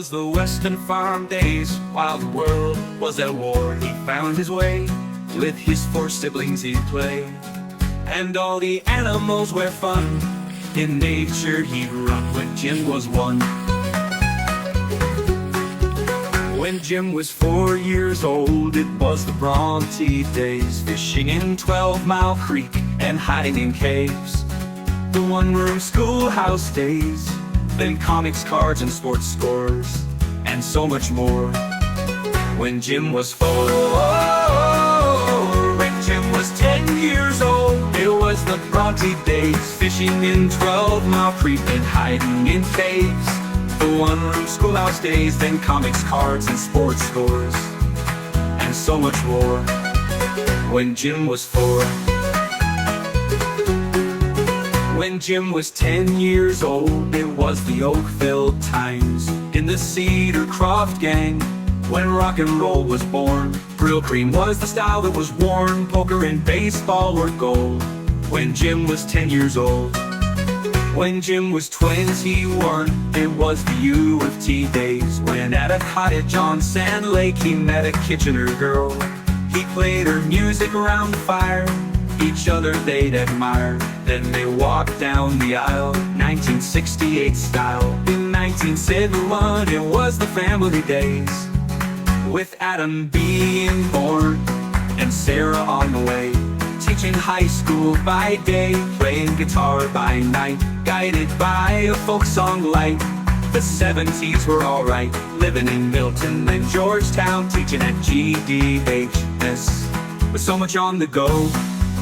was the Weston farm days. While the world was at war, he found his way. With his 4 siblings he'd play, and all the animals were fun. In nature he'd run when Jim was 1. When Jim was 4 years old, it was the Bronte days. Fishing in 12 Mile Creek and hiding in caves. The one-room schoolhouse days. Then comics, cards, and sports scores, and so much more. When Jim was 4, when Jim was 10 years old, it was the Bronte days. Fishing in 12 Mile Creek and hiding in caves. The one-room schoolhouse days. Then comics, cards, and sports scores, and so much more. When Jim was 4. When Jim was 10 years old, it was the Oakville times. In the Cedar Croft gang, when rock and roll was born. Brylcreem was the style that was worn. Poker and baseball were gold. When Jim was 10 years old. When Jim was 21, it was the UofT days. When at a cottage on Sand Lake he met a Kitchener girl. He played her music around the fire. Each other they'd admire. Then they walked down the aisle, 1968 style. In 1971 it was the family days. With Adam being born and Sarah on the way. Teaching high school by day, playing guitar by night. Guided by a folk song light. The 70s were alright. Living in Milton and Georgetown, teaching at GDHS. With so much on the go,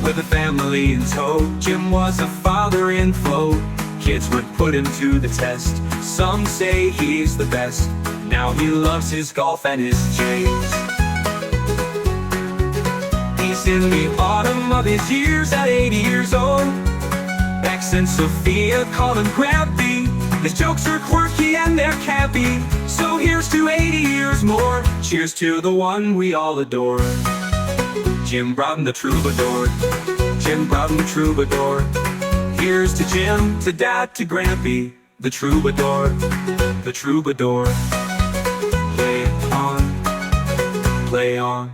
with a family in tow. Jim was a father in flow. Kids would put him to the test. Some say he's the best. Now he loves his golf and his J's. He's in the autumn of his years at 80 years old. Bex and Sophia call him Grampy. His jokes are quirky and they're campy. So here's to 80 years more. Cheers to the one we all adore. Jim Broughton the Troubadour. Jim Broughton the Troubadour. Here's to Jim, to Dad, to Grampy, the Troubadour, the Troubadour. Play on, play on.